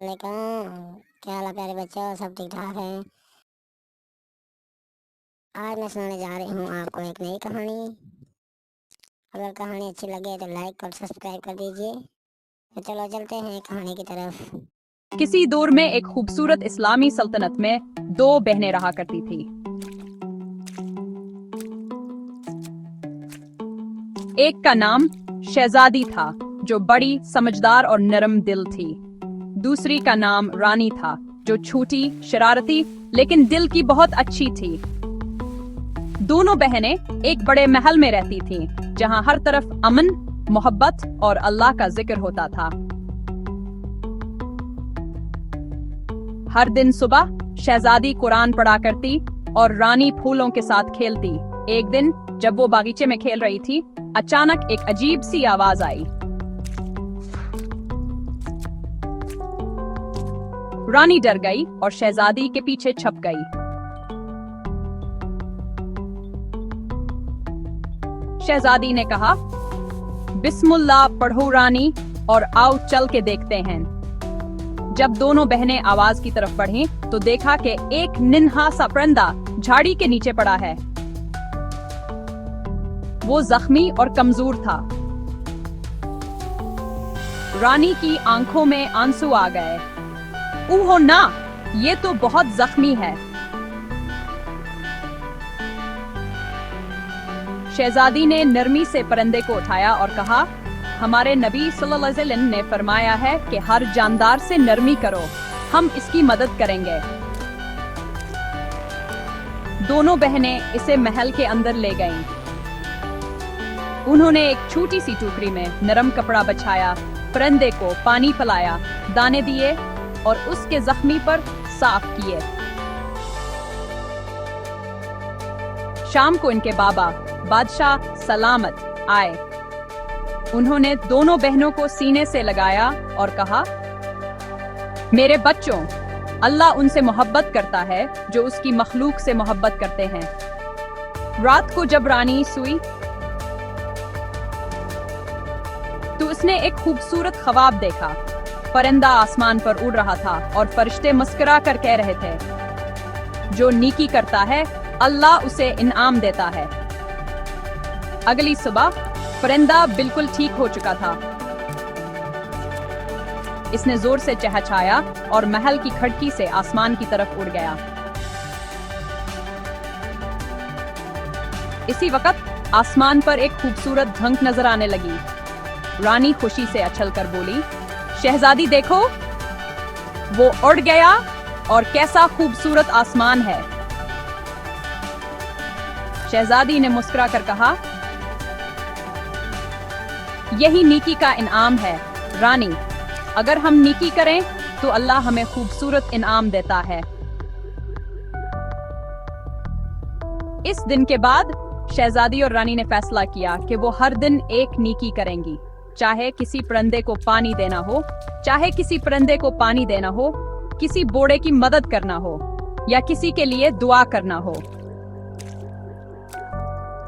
वालेकुम, क्या हाल है प्यारे बच्चों, सब ठीक ठाक हैं। आज मैं सुनाने जा रही हूँ आपको एक नई कहानी। अगर कहानी अच्छी लगे तो लाइक और सब्सक्राइब कर दीजिए। तो चलो चलते हैं कहानी की तरफ। किसी दौर में एक खूबसूरत इस्लामी सल्तनत में दो बहनें रहा करती थी। एक का नाम शहजादी था, जो बड़ी समझदार और नरम दिल थी। दूसरी का नाम रानी था, जो छोटी, शरारती लेकिन दिल की बहुत अच्छी थी। दोनों बहनें एक बड़े महल में रहती थीं, जहां हर तरफ अमन, मोहब्बत और अल्लाह का जिक्र होता था। हर दिन सुबह शहजादी कुरान पढ़ा करती और रानी फूलों के साथ खेलती। एक दिन जब वो बागीचे में खेल रही थी, अचानक एक अजीब सी आवाज आई। रानी डर गई और शहजादी के पीछे छप गई। शहजादी ने कहा, बिस्मिल्लाह पढ़ो रानी, और आओ चल के देखते हैं। जब दोनों बहनें आवाज की तरफ बढ़ीं, तो देखा कि एक नन्हा सा परिंदा झाड़ी के नीचे पड़ा है। वो जख्मी और कमजोर था। रानी की आंखों में आंसू आ गए। ओहो ना, ये तो बहुत जख्मी है। शहजादी ने नरमी से परिंदे को उठाया और कहा, हमारे नबी सल्लल्लाहु अलैहि वसल्लम ने फरमाया है कि हर जानदार से नरमी करो, हम इसकी मदद करेंगे। दोनों बहनें इसे महल के अंदर ले गईं। उन्होंने एक छोटी सी टोकरी में नरम कपड़ा बिछाया, परिंदे को पानी पिलाया, दाने दिए और उसके जख्मी पर साफ किए। शाम को इनके बाबा बादशाह सलामत आए। उन्होंने दोनों बहनों को सीने से लगाया और कहा, मेरे बच्चों, अल्लाह उनसे मोहब्बत करता है जो उसकी मखलूक से मोहब्बत करते हैं। रात को जब रानी सोई तो उसने एक खूबसूरत ख्वाब देखा। परिंदा आसमान पर उड़ रहा था और फरिश्ते मुस्कुरा कर कह रहे थे, जो नेकी करता है अल्लाह उसे इनाम देता है। अगली सुबह परिंदा बिल्कुल ठीक हो चुका था। इसने जोर से चहचहाया और महल की खिड़की से आसमान की तरफ उड़ गया। इसी वक्त आसमान पर एक खूबसूरत झंक नजर आने लगी। रानी खुशी से उछलकर बोली, शहजादी देखो, वो उड़ गया और कैसा खूबसूरत आसमान है। शहजादी ने मुस्कुराकर कहा, यही नेकी का इनाम है रानी, अगर हम नेकी करें तो अल्लाह हमें खूबसूरत इनाम देता है। इस दिन के बाद शहजादी और रानी ने फैसला किया कि वो हर दिन एक नेकी करेंगी, चाहे किसी परिंदे को पानी देना हो, किसी बूढ़े की मदद करना हो या किसी के लिए दुआ करना हो।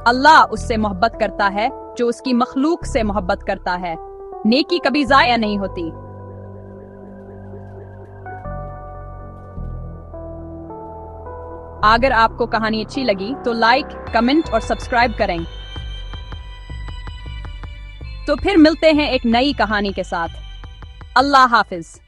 अल्लाह उससे मोहब्बत करता है जो उसकी मखलूक से मोहब्बत करता है। नेकी कभी जाया नहीं होती। अगर आपको कहानी अच्छी लगी तो लाइक, कमेंट और सब्सक्राइब करें। तो फिर मिलते हैं एक नई कहानी के साथ। अल्लाह हाफिज।